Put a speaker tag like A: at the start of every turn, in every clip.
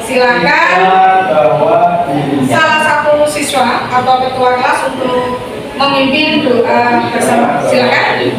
A: Silakan salah satu siswa atau ketua kelas untuk memimpin doa bersama. Silakan.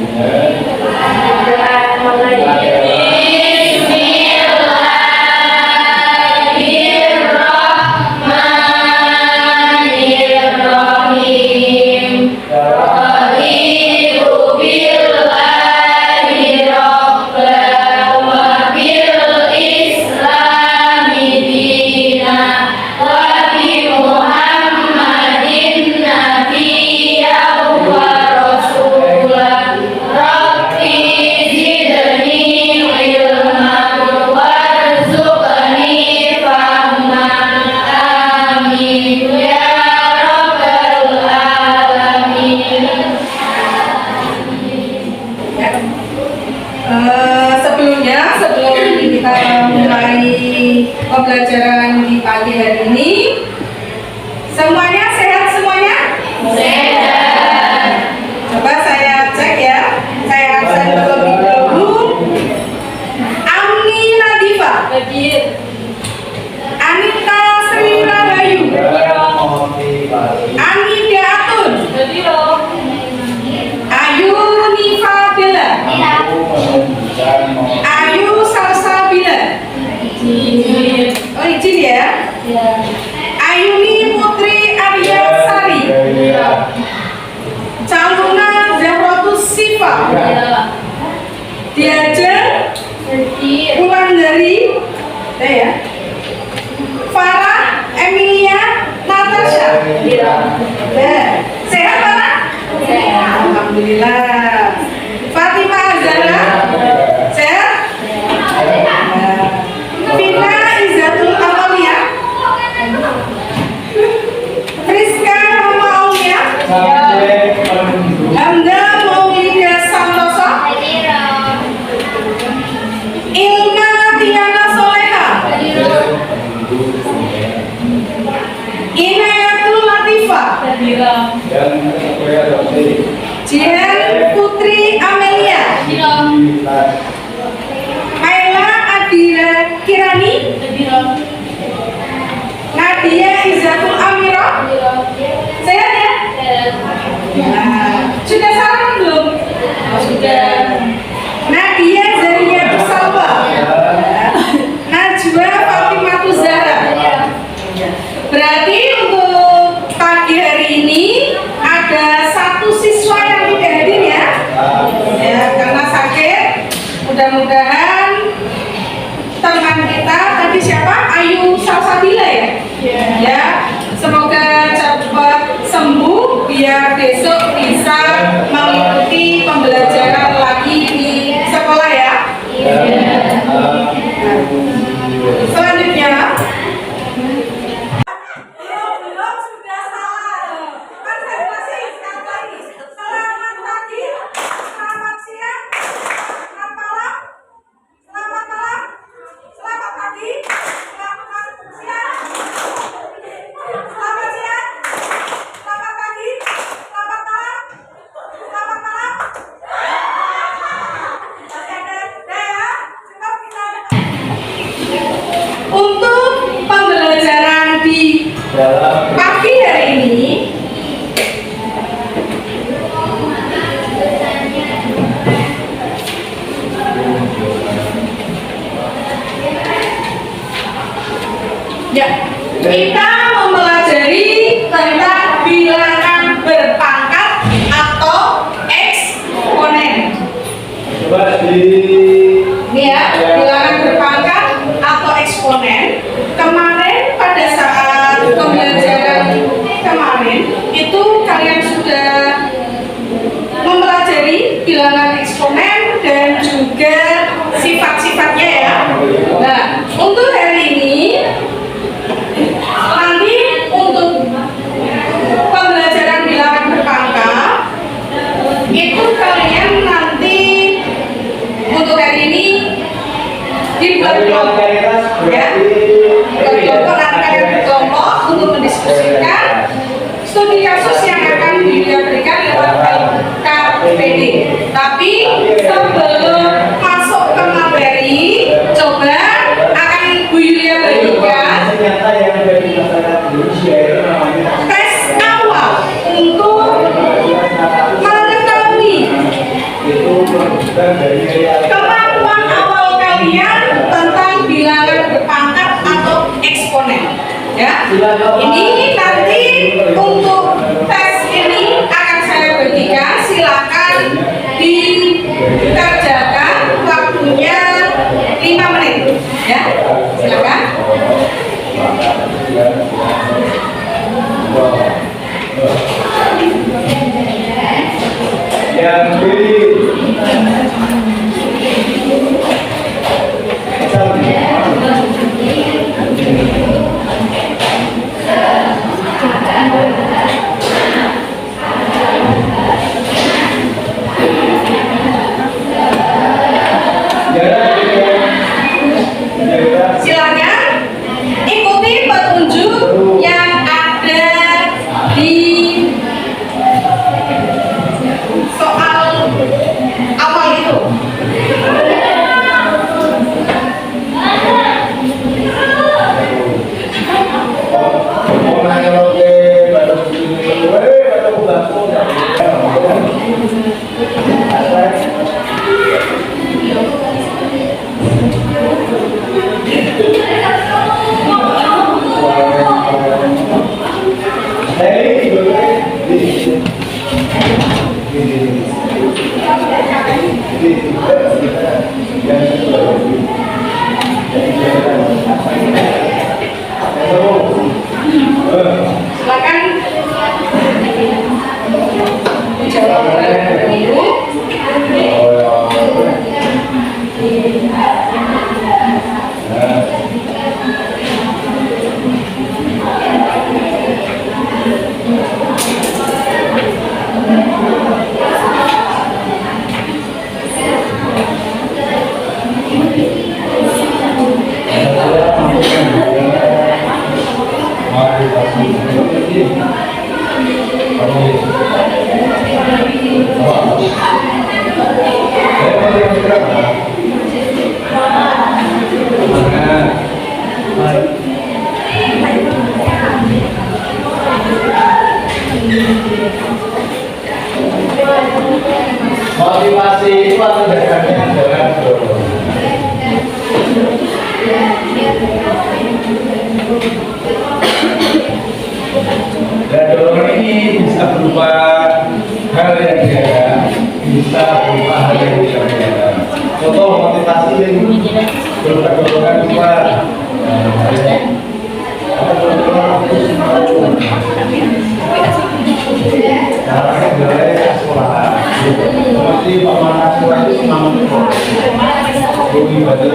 A: Sebelum kita mulai pembelajaran di pagi hari ini, semuanya sehat semuanya? Sehat. Coba saya cek ya. Saya absen terlebih dahulu. Amni Nadifa. Anita Sri Rahayu. Anida Atun. Ayu Nifa Bella. Ayu Salsabila. Oh, izin ya. Ayuni Putri Arya Sari. Caluna Zahratus Sifa. Diajar pulang dari ya. Farah Emilia Natasha. Sehat Farah? Sehat. Alhamdulillah. Fatimah Azhara. Sehat? Vina Izzatul Amalia. Friska Rama Aulia. Hamda Maulida Santoso. Ilma Tiana Soleha. Inayatul Latifah. Jihan Putri Amelia. Maila Adira Kirani. Nadia Izzatul Amira. Sehat ya? Sudah salam belum? Oh, sudah. Nadia Zariyatus Salwa. Najwa Fatimatu Zahra. Berarti untuk pagi hari ini ada satu siswa yang tidak hadir ya? Ya, karena sakit. Mudah-mudahan teman kita tadi siapa? Ayu Salsabila ya? Ya, semoga cepat sembuh biar besok bisa mengikuti pembelajaran lagi di sekolah ya. Selanjutnya untuk pembelajaran di pagi hari ini ya, kita mempelajari tentang bilangan berpangkat atau eksponen. Ini ya, bilangan berpangkat atau eksponen. Kemarin pada saat pembelajaran kemarin itu kalian sudah mempelajari bilangan eksponen dan juga sifat-sifatnya ya. Nah, untuk hari ini nanti untuk pembelajaran bilangan berpangkat itu kalian nanti untuk hari ini dibagi ya, berkelompok untuk mendiskusikan studi kasus yang akan diberikan lewat KPD. Tapi sebelum masuk ke materi, coba akan Bu Yulia bagikan Ya, ini nanti untuk tes ini akan saya bagikan. Silakan dikerjakan, waktunya 5 menit. Ya, silakan.
B: Yang pilih
A: silakan ikuti petunjuk yang ada di soal awal itu. Silakan dijawab terlebih dahulu.
B: Motivasi itu akan datangnya dengan dorongan. Dan dorongan ini bisa berupa hal yang biasa, bisa berupa hal yang tidak biasa. Contoh motivasi yang berupa dorongan berupa caranya dari sekolah. Seperti pemanas sekolah itu semangat bumi batu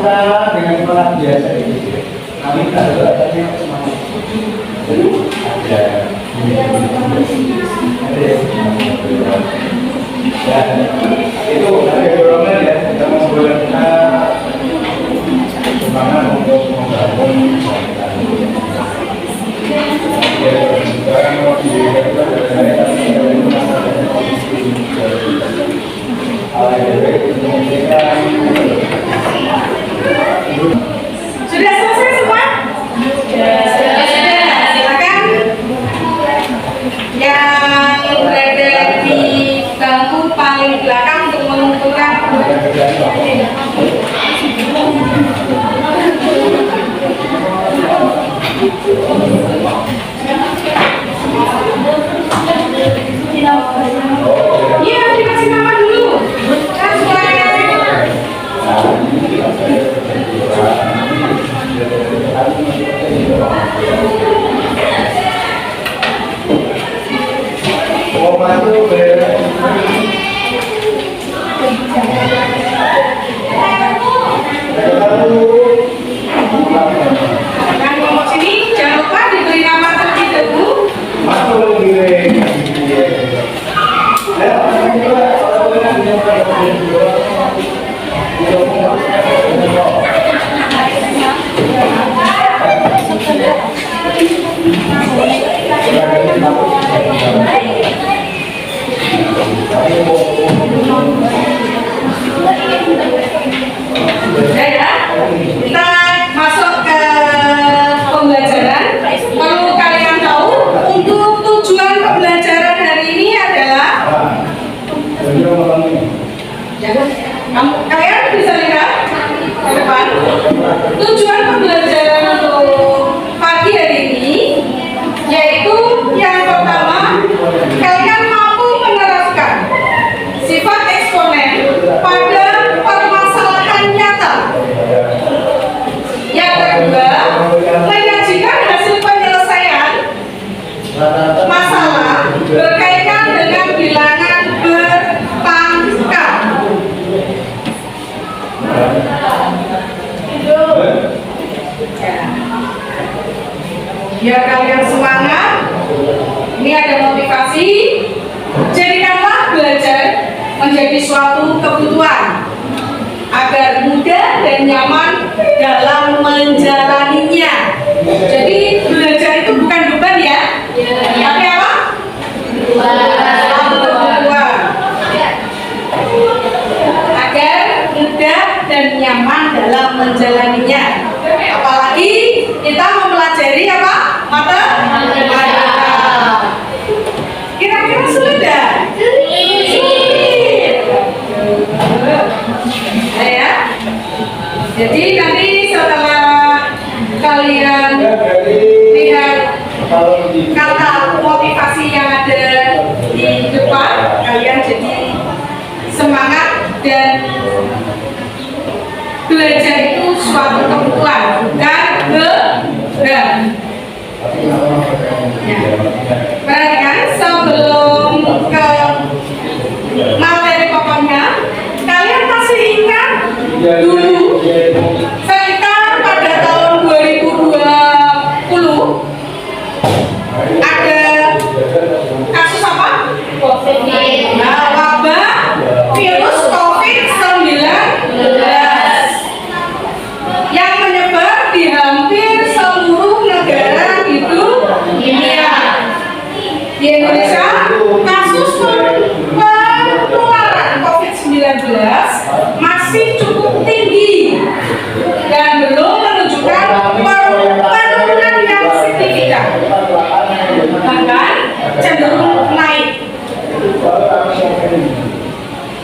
B: semangat dengan semangat biasa ini. Kami tak ada semangat. Itu ada dorongan ya, kita membuat semangat untuk membangun
A: Sudah selesai semua? Sudah. Silakan yang berada di bangku paling belakang untuk mengumpulkan. Iya, dikasih nama dulu.
B: Koma itu
A: Ya, kita masuk ke pembelajaran. Kalau kalian tahu, untuk tujuan pembelajaran hari ini adalah, kalian bisa lihat ke depan. Tujuan pembelajaran untuk pagi hari ini yaitu yang pertama, kalian mampu menerapkan sifat eksponen pada permasalahan nyata. Yang kedua, menyajikan hasil penyelesaian masalah berkaitan dengan bilangan berpangkat. Biar kalian semangat, ini ada motivasi. Jadikanlah belajar menjadi suatu kebutuhan agar mudah dan nyaman dalam menjalaninya. Jadi belajar itu bukan beban ya, tapi apa? Kebutuhan. Agar mudah dan nyaman dalam menjalaninya. Apalagi kita mempelajari apa? Matematika. Kira-kira sulit tidak? Ya. Jadi nanti setelah kalian lihat kata motivasi yang ada di depan, kalian jadi semangat dan belajar itu suatu kebutuhan, bukan beban. Ya. Perhatikan sebelum ke materi pokoknya, kalian masih ingat dulu sekitar pada tahun 2020 ada kasus apa? Nah, wabah virus COVID-19 yang menyebar di hampir seluruh negara di dunia. Di Indonesia, kasus penularan COVID-19 masih cukup tinggi dan belum menunjukkan penurunan yang signifikan, bahkan cenderung naik.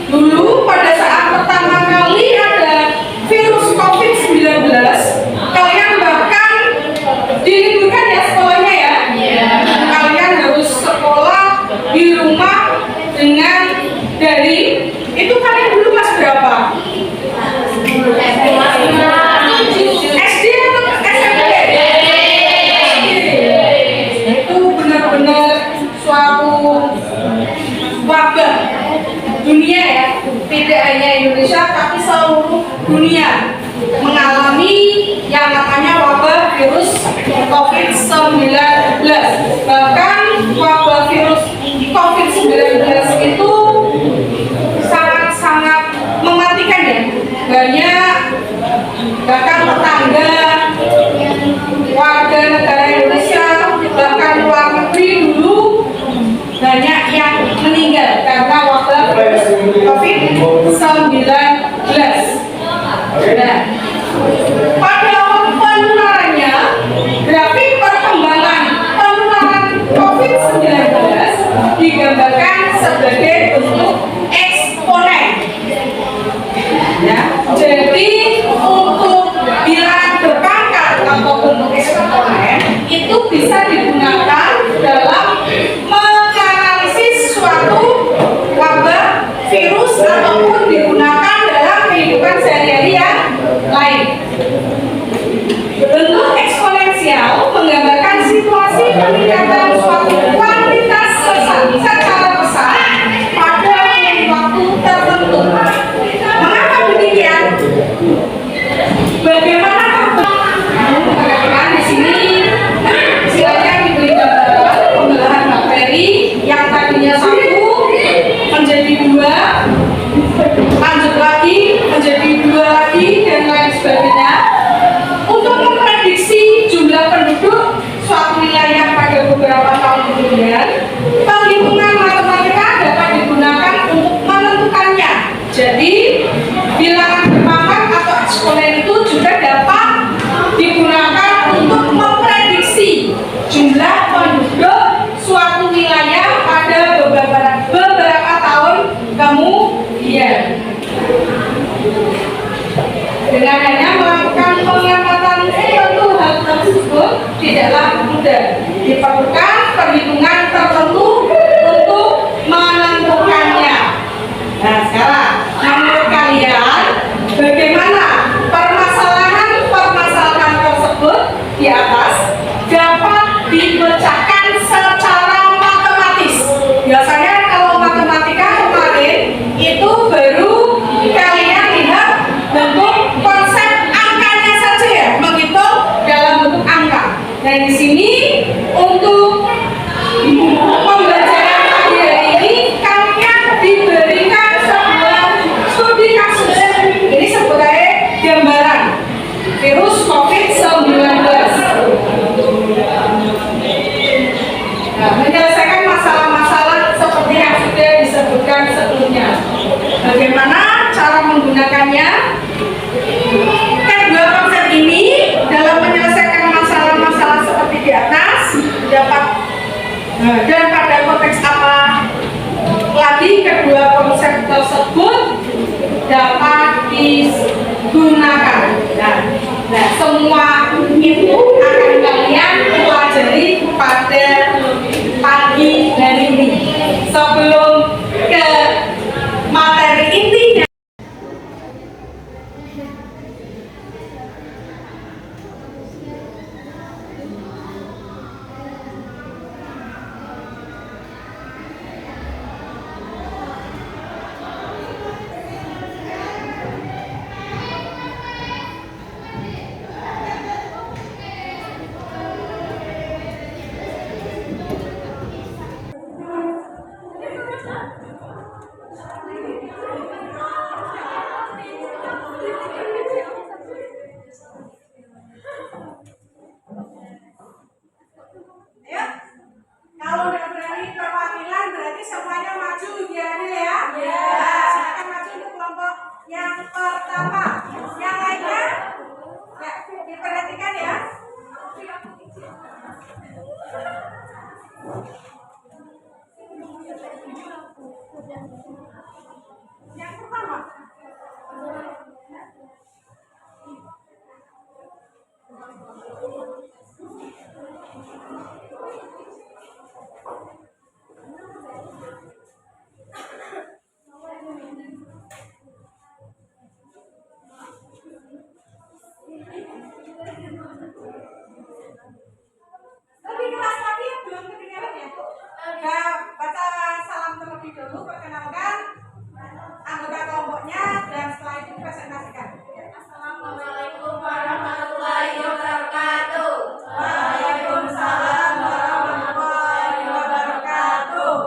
A: Dulu pada saat pertama kali ada virus COVID-19, kalian bahkan diliburkan ya sekolahnya ya. Kalian harus sekolah di rumah dengan daring. Itu kalian dulu kelas berapa? SD atau SMP? Itu benar-benar suatu wabah dunia ya, tidak hanya Indonesia tapi seluruh dunia mengalami yang namanya wabah virus COVID-19. Bahkan wabah virus COVID-19 itu sangat-sangat mematikan ya. Banyak bahkan tetangga, warga negara Indonesia, bahkan luar negeri dulu banyak yang meninggal karena wabah virus COVID-19. Nah, pada penularannya, grafik perkembangan penularan COVID-19 digambarkan sebagai bentuk eksponen. Ya, jadi untuk bilangan berpangkat atau bentuk eksponen itu bisa digunakan dalam menganalisis suatu wabah virus ataupun digunakan dalam kehidupan sehari-hari yang lain. Bentuk eksponensial menggambarkan situasi peningkatan suatu kuantitas secara besar kemudian. Dengan hanya melakukan pengamatan tentu hal tersebut tidaklah mudah, diperlukan perhitungan tertentu untuk menentukannya. Nah sekarang menurut kalian bagaimana permasalahan tersebut di atas dapat dipecahkan secara matematis? Biasanya kalau matematika kemarin itu baru kalian lihat bentuk konsep angkanya saja ya, menghitung dalam bentuk angka. Dan di sini untuk pembelajaran pagi hari ini kalian diberikan sebuah studi kasus. Ini sebagai gambaran virus COVID-19. Nah, menyelesaikan masalah-masalah seperti yang sudah disebutkan sebelumnya. Bagaimana cara menggunakannya? Kedua konsep ini dalam menyelesaikan masalah-masalah seperti di atas dapat dan pada konteks apa lagi kedua konsep tersebut dapat digunakan. Nah, semua itu akan kalian pelajari pada pagi hari ini. Sebelum ke materi intinya, kalau udah berani perwakilan berarti semuanya maju ya. Nah, silakan maju untuk kelompok yang pertama. Yang lainnya ya diperhatikan ya. Yang pertama. Lebih kelas lagi yang belum ketinggalan ya? Ya, baca salam terlebih dahulu, perkenalkan anggota kelompoknya dan setelah itu presentasikan.
C: Assalamualaikum warahmatullahi wabarakatuh.
A: Waalaikumsalam warahmatullahi wabarakatuh.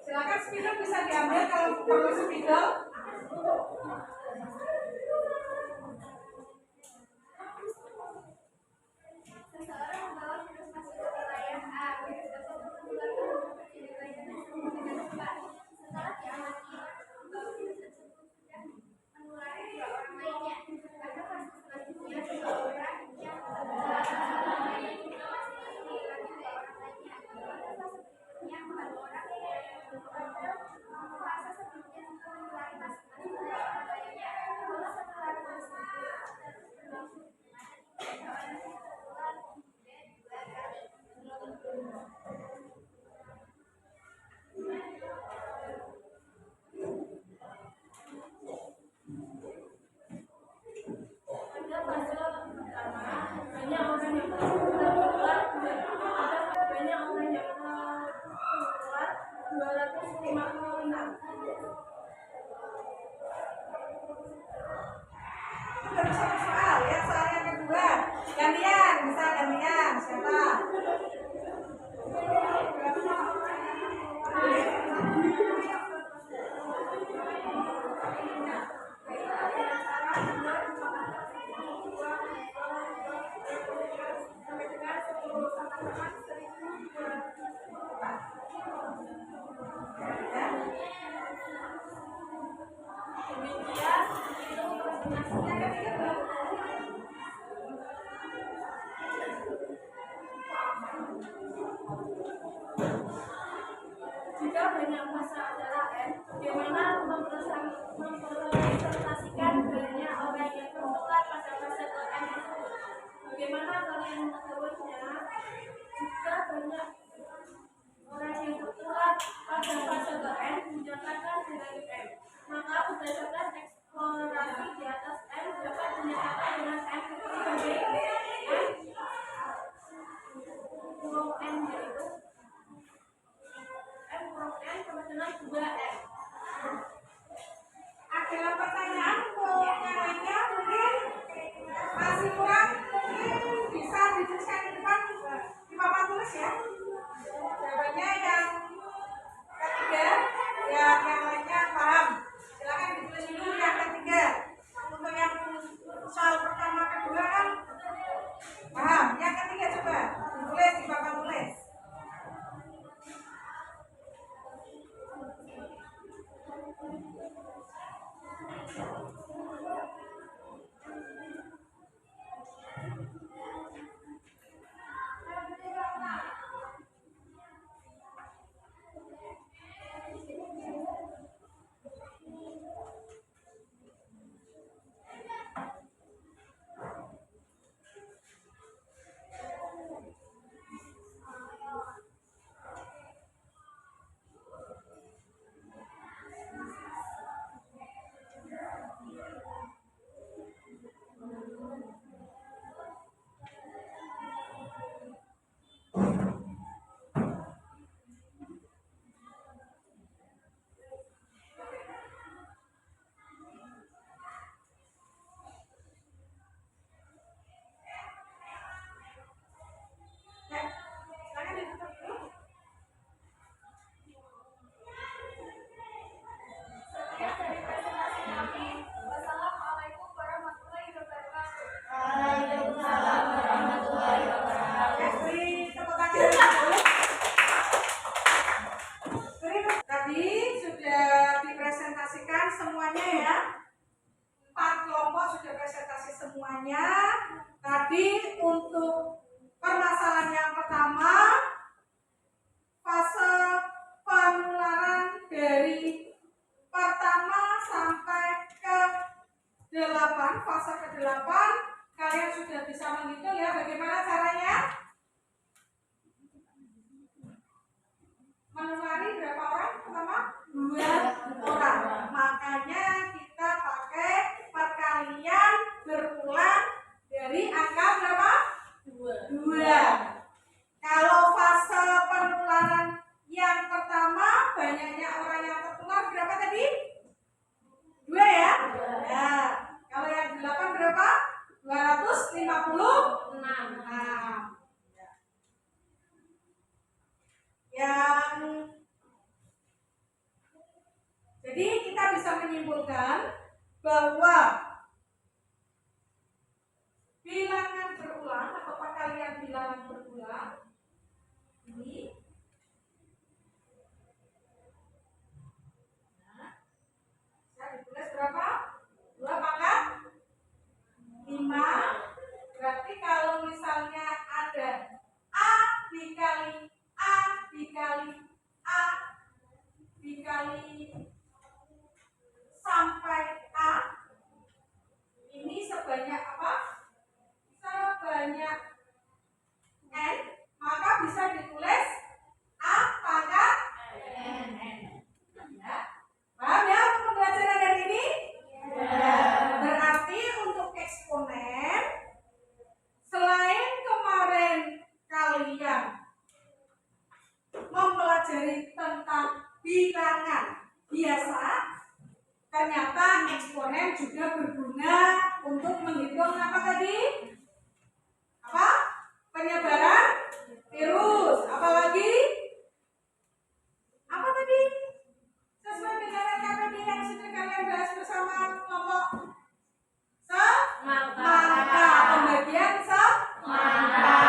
A: Silakan spidol bisa diambil kalau perlu spidol.
C: Seseorang membawa virus masuk ke wilayah A. Virus tersebut menularkan ke wilayah B dengan cepat. Setelah diamati, virus tersebut sudah menulari 2 orang lainnya. Pada fase selanjutnya, 2 orang yang tertular selama ini juga masih menulari 2 orang lainnya. Pada fase berikutnya, 4 orang pada fase sebelumnya juga menulari masing-masing 2 orang lainnya. Kalau penularan tersebut terus berlangsung, maka 3 orang yang tertular kemudian 2 kali. Pada fase pertama, banyak orang yang tertular, banyak orang yang tertular 256.
A: Baru satu soal ya, soal yang kedua. Gantian, bisa gantian. Siapa?
C: Yang ketiga berapa? Jika banyak masa adalah N, bagaimana mempresentasikan banyak orang yang tertular pada fase ke N itu? Bagaimana kalian mengetahuinya? Jika banyak orang yang tertular pada fase ke N dinyatakan dengan M, maka berdasarkan eksplorasi di atas M dapat dinyatakan dengan M sebagai kurang N, yaitu M kurang N sama dengan 2M.
A: Ada pertanyaan untuk yang lainnya mungkin masih kurang, mungkin bisa dituliskan di depan di papan tulis ya. Jawabannya yang ketiga, yang lainnya paham. Silakan ditulis dulu yang ketiga. Untuk yang soal pertama kedua kan paham. Yang ketiga coba tulis di papan tulis. Silakan ditutup dulu.
C: Sekian dari presentasi kami. Wassalamualaikum warahmatullahi wabarakatuh.
A: Beri tepuk tangan dulu. Tadi sudah dipresentasikan semuanya ya. 4 kelompok sudah presentasi semuanya. Tadi untuk permasalahan yang pertama, fase penularan dari pertama sampai ke 8, fase ke-8, kalian sudah bisa menghitung ya bagaimana caranya menulari berapa orang pertama? 2 orang. Makanya kita pakai perkalian berulang dari angka berapa? 2. Kalau fase penularan yang pertama banyaknya orang yang tertular berapa tadi? 2 ya? Nah, kalau yang 8 berapa? 256. Jadi kita bisa menyimpulkan bahwa bilangan berulang atau perkalian bilangan berulang ini bisa ditulis berapa? 2 pangkat 5. Berarti kalau misalnya ada A dikali A dikali A dikali sampai A, ini sebanyak apa? Sebanyak N, maka bisa ditulis A pangkat N. Ya. Paham ya untuk pembelajaran dari ini? Ya. Berarti untuk eksponen, selain kemarin kalian mempelajari tentang bilangan biasa, ternyata eksponen juga berguna untuk menghitung apa tadi? Apa? Penyebaran virus. Apalagi? Apa tadi? Sesuai dengan KPD yang sudah kalian bahas bersama kelompok semangka. Pembagian semangka.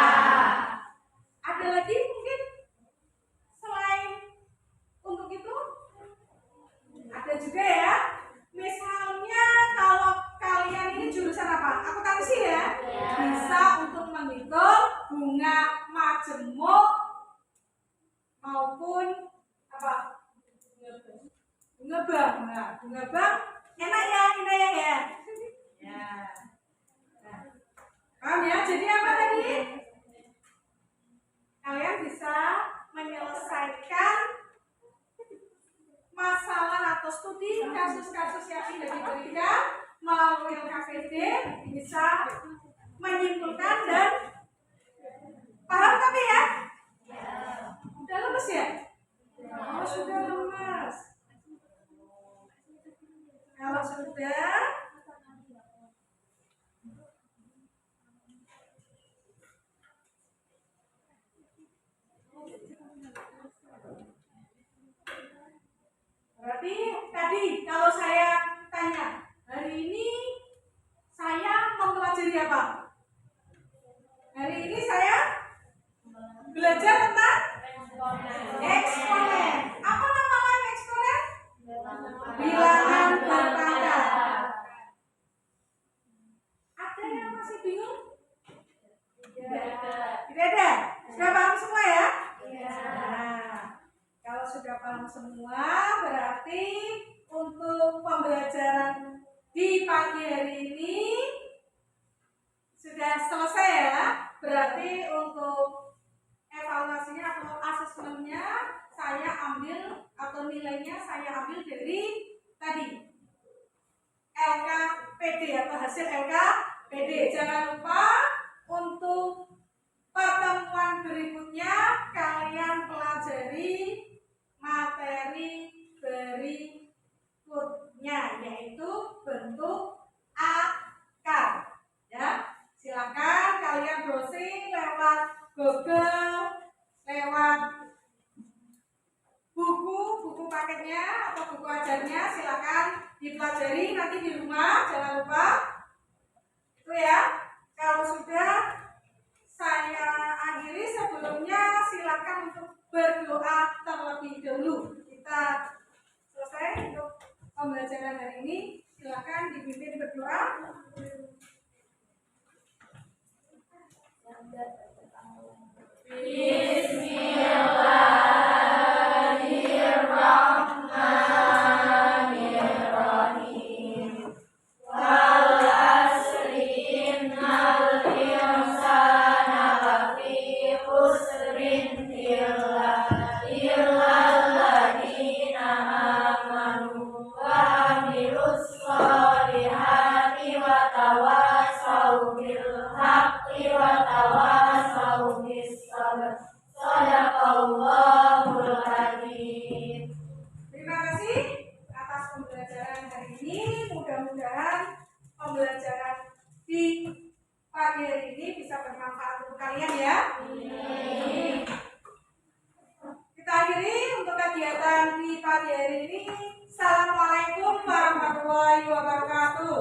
A: Ada lagi mungkin selain untuk itu? Ada juga ya. Misalnya kalau kalian Bunga bang, enak ya, Hidayah ya. Ya. Nah, paham ya? Jadi apa tadi? Kalian bisa menyelesaikan masalah atau studi kasus-kasus yang sudah diberikan melalui LKPD, bisa menyimpulkan dan paham tapi ya? Udah lemes ya? Oh, sudah lemes. Kalau sudah, berarti tadi kalau saya tanya, hari ini saya mempelajari apa? Hari ini saya belajar tentang eksponen. Apa nama lain eksponen? Bilangan berpangkat. Ada yang masih bingung? Tidak ada. Sudah paham semua ya? Nah, kalau sudah paham semua, berarti untuk pembelajaran di pagi hari ini sudah selesai ya. Berarti untuk evaluasinya atau asesmennya saya ambil atau nilainya saya ambil dari tadi LKPD atau hasil LKPD. Jangan lupa untuk pertemuan berikutnya kalian pelajari materi berikutnya, yaitu bentuk akar. Ya, silakan kalian browsing lewat Google, lewat buku paketnya atau buku ajarnya, silakan dipelajari nanti di rumah, jangan lupa itu ya. Kalau sudah, saya akhiri. Sebelumnya silakan untuk berdoa terlebih dahulu. Kita selesai untuk pembelajaran hari ini, silakan dipimpin berdoa. Terima kasih atas pembelajaran hari ini. Mudah-mudahan pembelajaran di pagi hari ini bisa bermanfaat untuk kalian ya. Kita akhiri untuk kegiatan di pagi hari ini. Assalamualaikum warahmatullahi wabarakatuh.